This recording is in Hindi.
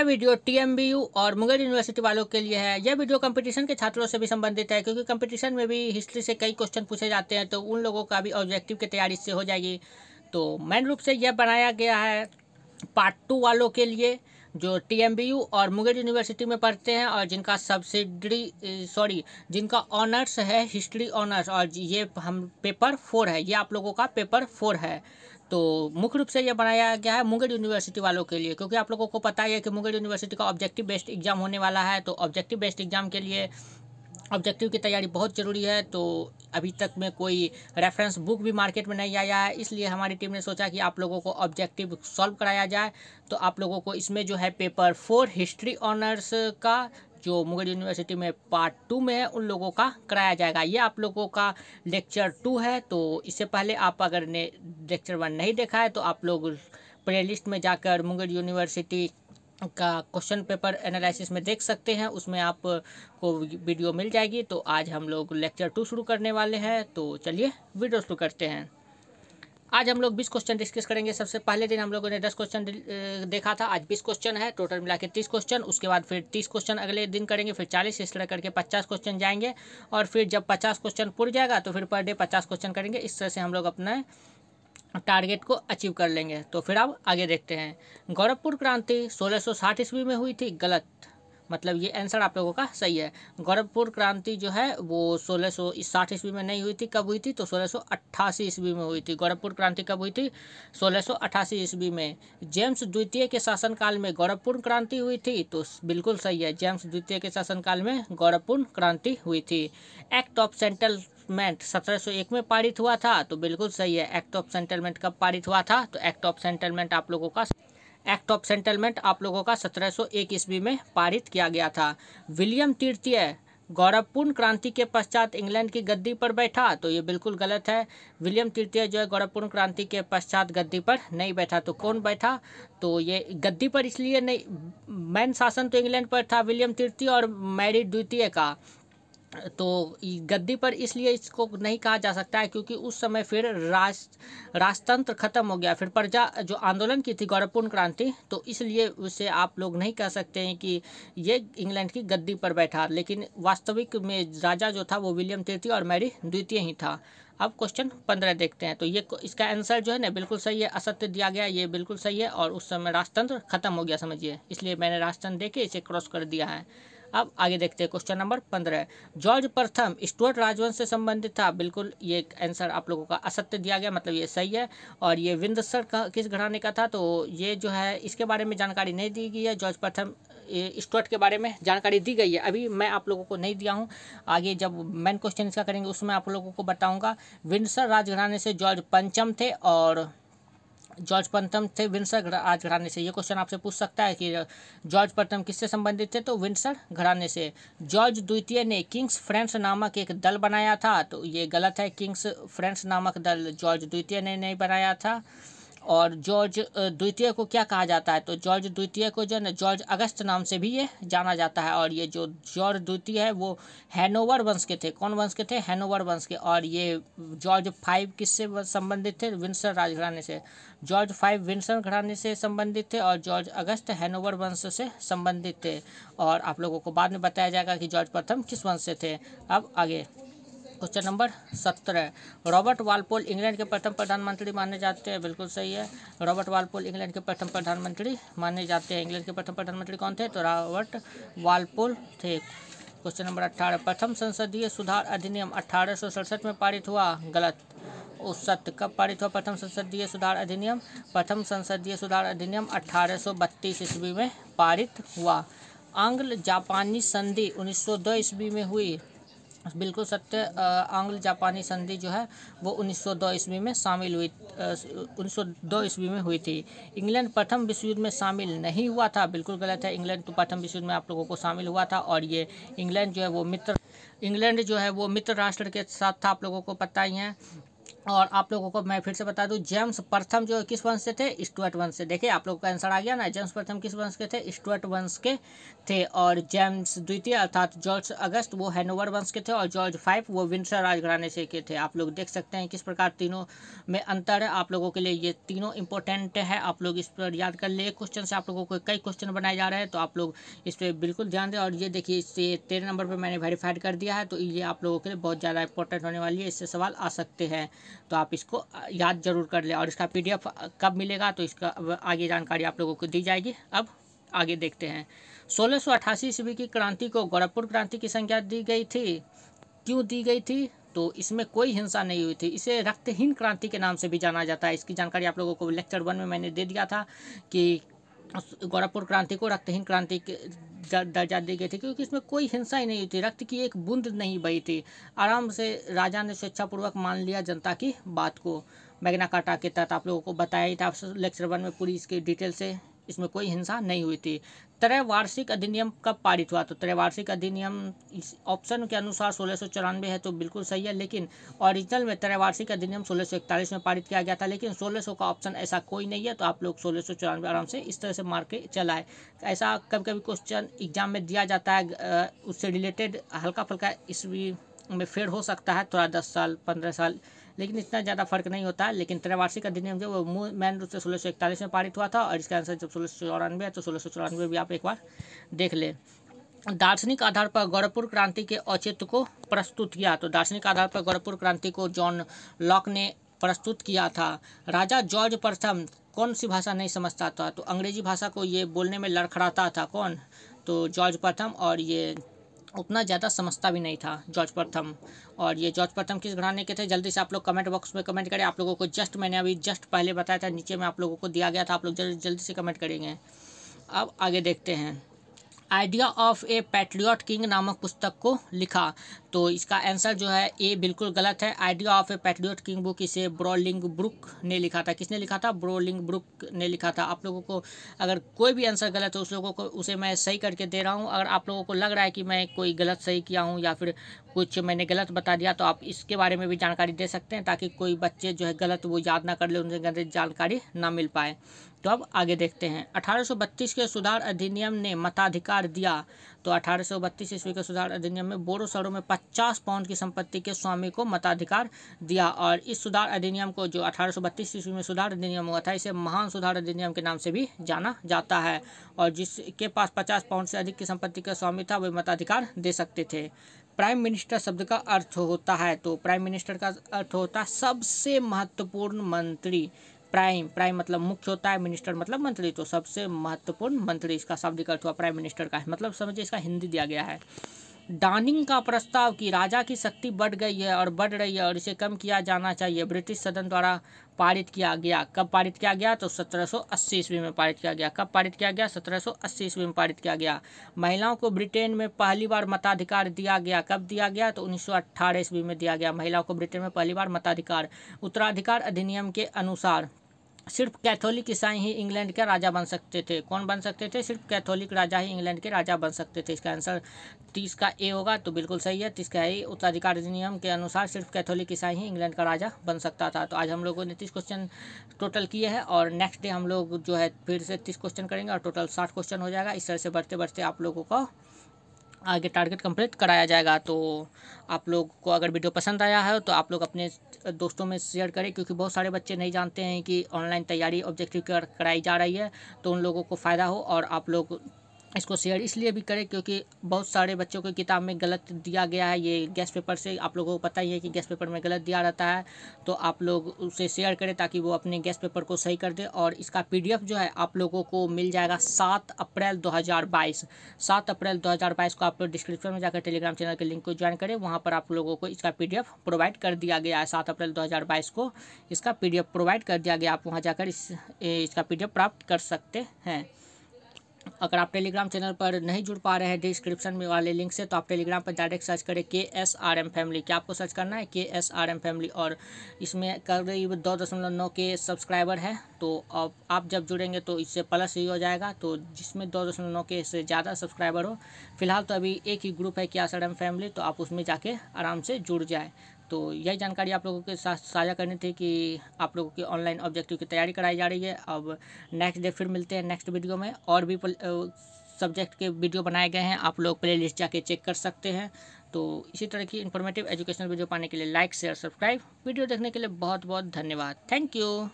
वीडियो टीएमबीयू और मुंगेर यूनिवर्सिटी वालों के लिए है। यह वीडियो कंपटीशन के छात्रों से भी संबंधित है, क्योंकि कंपटीशन में भी हिस्ट्री से कई क्वेश्चन पूछे जाते हैं, तो उन लोगों का भी ऑब्जेक्टिव की तैयारी से हो जाएगी। तो मेन रूप से यह बनाया गया है पार्ट 2 वालों के लिए, जो टीएमबीयू और मुंगेर यूनिवर्सिटी में पढ़ते हैं और जिनका जिनका ऑनर्स है हिस्ट्री ऑनर्स, और ये हम पेपर 4 है, ये आप लोगों का पेपर 4 है। तो मुख्य रूप से यह बनाया गया है मुंगेर यूनिवर्सिटी वालों के लिए, क्योंकि आप लोगों को पता ही है कि मुंगेर यूनिवर्सिटी का ऑब्जेक्टिव बेस्ड एग्जाम होने वाला है। तो ऑब्जेक्टिव बेस्ड एग्जाम के लिए ऑब्जेक्टिव की तैयारी बहुत ज़रूरी है। तो अभी तक में कोई रेफरेंस बुक भी मार्केट में नहीं आया है, इसलिए हमारी टीम ने सोचा कि आप लोगों को ऑब्जेक्टिव सॉल्व कराया जाए। तो आप लोगों को इसमें जो है पेपर 4 हिस्ट्री ऑनर्स का, जो मुंगेर यूनिवर्सिटी में पार्ट 2 में है, उन लोगों का कराया जाएगा। ये आप लोगों का लेक्चर 2 है। तो इससे पहले आप अगर ने लेक्चर 1 नहीं देखा है तो आप लोग प्ले लिस्ट में जाकर मुंगेर यूनिवर्सिटी का क्वेश्चन पेपर एनालिसिस में देख सकते हैं, उसमें आपको वीडियो मिल जाएगी। तो आज हम लोग लेक्चर 2 शुरू करने वाले हैं। तो चलिए वीडियो शुरू करते हैं। आज हम लोग 20 क्वेश्चन डिस्कस करेंगे। सबसे पहले दिन हम लोगों ने 10 क्वेश्चन देखा था, आज 20 क्वेश्चन है, टोटल मिला के 30 क्वेश्चन। उसके बाद फिर 30 क्वेश्चन अगले दिन करेंगे, फिर 40, इस तरह करके 50 क्वेश्चन जाएंगे। और फिर जब 50 क्वेश्चन पूरा जाएगा तो फिर पर डे 50 क्वेश्चन करेंगे। इस तरह से हम लोग अपना टारगेट को अचीव कर लेंगे। तो फिर अब आगे देखते हैं। गोरखपुर क्रांति 1660 ईस्वी में हुई थी, गलत, मतलब ये आंसर आप लोगों का सही है। गोरखपुर क्रांति जो है वो 1660 ईस्वी में नहीं हुई थी। कब हुई थी? तो 1688 ईस्वी में हुई थी। गोरखपुर क्रांति कब हुई थी? 1688 ईस्वी में। जेम्स द्वितीय के शासनकाल में गोरखपुर क्रांति हुई थी। तो बिल्कुल सही है, जेम्स द्वितीय के शासनकाल में गोरखपुर क्रांति हुई थी। एक्ट ऑफ सेटलमेंट 1701 में पारित हुआ था। तो बिल्कुल सही है। एक्ट ऑफ सेटलमेंट कब पारित हुआ था? तो एक्ट ऑफ सेटलमेंट आप लोगों का 1701 ईस्वी में पारित किया गया था। विलियम तृतीय गोरखपुर क्रांति के पश्चात इंग्लैंड की गद्दी पर बैठा। तो ये बिल्कुल गलत है। विलियम तृतीय जो है गोरखपुर क्रांति के पश्चात गद्दी पर नहीं बैठा। तो कौन बैठा? तो ये गद्दी पर इसलिए नहीं, मैन शासन तो इंग्लैंड पर था विलियम तृतीय और मैरी द्वितीय का। तो गद्दी पर इसलिए इसको नहीं कहा जा सकता है, क्योंकि उस समय फिर राजतंत्र खत्म हो गया, फिर प्रजा जो आंदोलन की थी गोरखपुर क्रांति, तो इसलिए उसे आप लोग नहीं कह सकते हैं कि ये इंग्लैंड की गद्दी पर बैठा। लेकिन वास्तविक में राजा जो था वो विलियम तृतीय और मैरी द्वितीय ही था। अब क्वेश्चन 15 देखते हैं। तो ये इसका आंसर जो है ना बिल्कुल सही है, असत्य दिया गया, ये बिल्कुल सही है। और उस समय राजतंत्र खत्म हो गया समझिए, इसलिए मैंने राजतंत्र देके इसे क्रॉस कर दिया है। अब आगे देखते हैं क्वेश्चन नंबर 15। जॉर्ज प्रथम स्टुअर्ट राजवंश से संबंधित था। बिल्कुल ये आंसर आप लोगों का असत्य दिया गया, मतलब ये सही है। और ये विंडसर का किस घराने का था? तो ये जो है इसके बारे में जानकारी नहीं दी गई है। जॉर्ज प्रथम स्टुअर्ट के बारे में जानकारी दी गई है, अभी मैं आप लोगों को नहीं दिया हूँ। आगे जब मेन क्वेश्चन इसका करेंगे उसमें आप लोगों को बताऊँगा। विंडसर राजघराने से जॉर्ज पंचम थे, और जॉर्ज प्रथम थे विंडसर राजघराने से। ये क्वेश्चन आपसे पूछ सकता है कि जॉर्ज प्रथम किससे संबंधित थे? तो विंडसर घराने से। जॉर्ज द्वितीय ने किंग्स फ्रेंड्स नामक एक दल बनाया था। तो ये गलत है, किंग्स फ्रेंड्स नामक दल जॉर्ज द्वितीय ने नहीं बनाया था। और जॉर्ज द्वितीय को क्या कहा जाता है? तो जॉर्ज द्वितीय को जो है ना जॉर्ज अगस्त नाम से भी ये जाना जाता है। और ये जो जॉर्ज द्वितीय है वो हैनोवर वंश के थे। कौन वंश के थे? हैनोवर वंश के। और ये जॉर्ज 5 किससे संबंधित थे? विंडसर राजघराने से। जॉर्ज 5 विंडसर घराने से संबंधित थे, और जॉर्ज अगस्त हैनोवर वंश से संबंधित थे। और आप लोगों को बाद में बताया जाएगा कि जॉर्ज प्रथम किस वंश से थे। अब आगे question number 17। Robert Walpole England के प्रथम प्रधानमंत्री माने जाते हैं। बिल्कुल सही है, रॉबर्ट वालपोल इंग्लैंड के प्रथम प्रधानमंत्री माने जाते हैं। इंग्लैंड के प्रथम प्रधानमंत्री कौन थे? तो रॉबर्ट वालपोल थे। Question number 18। प्रथम संसदीय सुधार अधिनियम 1867 में पारित हुआ, गलत। सत्य। कब पारित हुआ प्रथम संसदीय सुधार अधिनियम? प्रथम संसदीय सुधार अधिनियम 1832 ईस्वी में पारित हुआ। आंग्ल जापानी संधि 1902 ईस्वी में हुई। बिल्कुल सत्य। आंग्ल जापानी संधि जो है वो 1902 ईस्वी में शामिल हुई 1902 ईस्वी में हुई थी। इंग्लैंड प्रथम विश्व युद्ध में शामिल नहीं हुआ था। बिल्कुल गलत है, इंग्लैंड तो प्रथम विश्व युद्ध में आप लोगों को शामिल हुआ था। और ये इंग्लैंड जो है वो मित्र राष्ट्र के साथ था, आप लोगों को पता ही है। और आप लोगों को मैं फिर से बता दूं, जेम्स प्रथम जो किस वंश से थे, स्टुअर्ट वंश से। देखिए आप लोगों का आंसर आ गया ना, जेम्स प्रथम किस वंश के थे, स्टुअर्ट वंश के थे। और जेम्स द्वितीय अर्थात जॉर्ज अगस्त वो हैनोवर वंश के थे, और जॉर्ज फाइव वो विंडसर राजघराने से के थे। आप लोग देख सकते हैं किस प्रकार तीनों में अंतर है। आप लोगों के लिए ये तीनों इंपॉर्टेंट है, आप लोग इस पर याद कर ले। क्वेश्चन से आप लोगों को कई क्वेश्चन बनाए जा रहे हैं, तो आप लोग इस पर बिल्कुल ध्यान दें। और ये देखिए, इससे 13 नंबर पर मैंने वेरीफाइड कर दिया है, तो ये आप लोगों के लिए बहुत ज़्यादा इंपॉर्टेंट होने वाली है, इससे सवाल आ सकते हैं, तो आप इसको याद जरूर कर ले। और इसका PDF कब मिलेगा, तो इसका आगे जानकारी आप लोगों को दी जाएगी। अब आगे देखते हैं। 1688 ईस्वी की क्रांति को गोरखपुर क्रांति की संज्ञा दी गई थी। क्यों दी गई थी, तो इसमें कोई हिंसा नहीं हुई थी। इसे रक्तहीन क्रांति के नाम से भी जाना जाता है। इसकी जानकारी आप लोगों को लेक्चर 1 में मैंने दे दिया था कि गोरखपुर क्रांति को रक्तहीन क्रांति के दर्जा दी गई थी, क्योंकि इसमें कोई हिंसा ही नहीं हुई थी, रक्त की एक बूंद नहीं बही थी। आराम से राजा ने स्वेच्छापूर्वक मान लिया जनता की बात को। मैग्ना कार्टा के तहत आप लोगों को बताया ही था लेक्चर 1 में पूरी इसकी डिटेल से। इसमें कोई हिंसा नहीं हुई थी। त्रैवार्षिक अधिनियम कब पारित हुआ, तो त्रैवार्षिक अधिनियम इस ऑप्शन के अनुसार 1694 है, तो बिल्कुल सही है। लेकिन ओरिजिनल में त्रैवार्षिक अधिनियम 1641 में पारित किया गया था, लेकिन 1600 का ऑप्शन ऐसा कोई नहीं है, तो आप लोग 1694 आराम से इस तरह से मार के चलाए। ऐसा कभी कभी क्वेश्चन एग्जाम में दिया जाता है, उससे रिलेटेड हल्का फुल्का ईस्वी में फेर हो सकता है, थोड़ा 10 साल 15 साल, लेकिन इतना ज़्यादा फर्क नहीं होता है। लेकिन त्रैवार्षिक अधिनियम जो वो मेन रूप से 1641 में पारित हुआ था, और इसका आंसर जब 1694 है, तो 1694 भी आप एक बार देख ले। दार्शनिक आधार पर गोरखपुर क्रांति के औचित्य को प्रस्तुत किया, तो दार्शनिक आधार पर गोरखपुर क्रांति को जॉन लॉक ने प्रस्तुत किया था। राजा जॉर्ज प्रथम कौन सी भाषा नहीं समझता था, तो अंग्रेजी भाषा को ये बोलने में लड़खड़ाता था। कौन, तो जॉर्ज प्रथम, और ये उतना ज़्यादा समझता भी नहीं था जॉर्ज प्रथम। और ये जॉर्ज प्रथम किस घराने के थे, जल्दी से आप लोग कमेंट बॉक्स में कमेंट करें। आप लोगों को मैंने अभी पहले बताया था, नीचे में आप लोगों को दिया गया था, आप लोग जल्दी से कमेंट करेंगे। अब आगे देखते हैं। Idea of A patriot king नामक पुस्तक को लिखा, तो इसका आंसर जो है ए बिल्कुल गलत है। Idea of A patriot king book इसे बोलिंगब्रुक ने लिखा था। किसने लिखा था, बोलिंगब्रुक ने लिखा था। आप लोगों को अगर कोई भी आंसर गलत है, उस लोगों को उसे मैं सही करके दे रहा हूँ। अगर आप लोगों को लग रहा है कि मैं कोई गलत सही किया हूँ, या फिर कुछ मैंने गलत बता दिया, तो आप इसके बारे में भी जानकारी दे सकते हैं, ताकि कोई बच्चे जो है गलत वो याद ना कर ले, उनसे गलत जानकारी ना मिल पाए। तो अब आगे देखते हैं। 1832 के सुधार अधिनियम ने मताधिकार दिया, तो 1832 ईस्वी के सुधार अधिनियम में बोरो शहरों में 50 पाउंड की संपत्ति के स्वामी को मताधिकार दिया। और इस सुधार अधिनियम को, जो 1832 ईस्वी में सुधार अधिनियम हुआ था, इसे महान सुधार अधिनियम के नाम से भी जाना जाता है। और जिसके पास 50 पाउंड से अधिक की संपत्ति का स्वामी था, वे मताधिकार दे सकते थे। प्राइम मिनिस्टर शब्द का अर्थ होता है, तो प्राइम मिनिस्टर का अर्थ होता है सबसे महत्वपूर्ण मंत्री। प्राइम मतलब मुख्य होता है, मिनिस्टर मतलब मंत्री, तो सबसे महत्वपूर्ण मंत्री इसका शाब्दिक अर्थ हुआ प्राइम मिनिस्टर का, मतलब समझिए इसका हिंदी दिया गया है। डानिंग का प्रस्ताव कि राजा की शक्ति बढ़ गई है और बढ़ रही है और इसे कम किया जाना चाहिए, ब्रिटिश सदन द्वारा पारित किया गया। कब पारित किया गया, तो 1780 ईस्वी में पारित किया गया। कब पारित किया गया, 1780 ईस्वी में पारित किया गया। महिलाओं को ब्रिटेन में पहली बार मताधिकार दिया गया। कब दिया गया, तो 1918 ईस्वी में दिया गया। महिलाओं को ब्रिटेन में पहली बार मताधिकार। उत्तराधिकार अधिनियम के अनुसार सिर्फ कैथोलिक ईसाई ही इंग्लैंड के राजा बन सकते थे। कौन बन सकते थे, सिर्फ कैथोलिक राजा ही इंग्लैंड के राजा बन सकते थे। इसका आंसर 30 का ए होगा, तो बिल्कुल सही है। 30 का ए, उत्तराधिकार अधिनियम के अनुसार सिर्फ कैथोलिक ईसाई ही इंग्लैंड का राजा बन सकता था। तो आज हम लोगों ने 30 क्वेश्चन टोटल किए हैं, और नेक्स्ट डे हम लोग जो है फिर से 30 क्वेश्चन करेंगे, और टोटल 60 क्वेश्चन हो जाएगा। इस तरह से बढ़ते बढ़ते आप लोगों को आगे टारगेट कंप्लीट कराया जाएगा। तो आप लोग को अगर वीडियो पसंद आया है, तो आप लोग अपने दोस्तों में शेयर करें, क्योंकि बहुत सारे बच्चे नहीं जानते हैं कि ऑनलाइन तैयारी ऑब्जेक्टिव कराई जा रही है, तो उन लोगों को फ़ायदा हो। और आप लोग इसको शेयर इसलिए भी करें क्योंकि बहुत सारे बच्चों की किताब में गलत दिया गया है। ये गेस्ट पेपर से आप लोगों को पता ही है कि गेस्ट पेपर में गलत दिया रहता है, तो आप लोग उसे शेयर करें ताकि वो अपने गेस्ट पेपर को सही कर दे। और इसका PDF जो है आप लोगों को मिल जाएगा 7 अप्रैल 2022। 7 अप्रैल 2022 को आप लोग डिस्क्रिप्शन में जाकर टेलीग्राम चैनल के लिंक को ज्वाइन करें, वहाँ पर आप लोगों को इसका PDF प्रोवाइड कर दिया गया है। 7 अप्रैल 2022 को इसका PDF प्रोवाइड कर दिया गया, आप वहाँ जाकर इसका PDF प्राप्त कर सकते हैं। अगर आप टेलीग्राम चैनल पर नहीं जुड़ पा रहे हैं डिस्क्रिप्शन में वाले लिंक से, तो आप टेलीग्राम पर डायरेक्ट सर्च करें KSRM फैमिली। क्या आपको सर्च करना है, KSRM फैमिली, और इसमें करीब 2.9 के सब्सक्राइबर है। तो अब आप जब जुड़ेंगे तो इससे प्लस ही हो जाएगा, तो जिसमें 2.9 के से ज़्यादा सब्सक्राइबर हो। फिलहाल तो अभी एक ही ग्रुप है KSRM फैमिली, तो आप उसमें जाके आराम से जुड़ जाए। तो यही जानकारी आप लोगों के साथ साझा करनी थी कि आप लोगों की ऑनलाइन ऑब्जेक्टिव की तैयारी कराई जा रही है। अब नेक्स्ट डे फिर मिलते हैं नेक्स्ट वीडियो में। और भी सब्जेक्ट के वीडियो बनाए गए हैं, आप लोग प्ले लिस्ट जाके चेक कर सकते हैं। तो इसी तरह की इन्फॉर्मेटिव एजुकेशनल वीडियो पाने के लिए लाइक शेयर सब्सक्राइब। वीडियो देखने के लिए बहुत बहुत धन्यवाद। Thank you.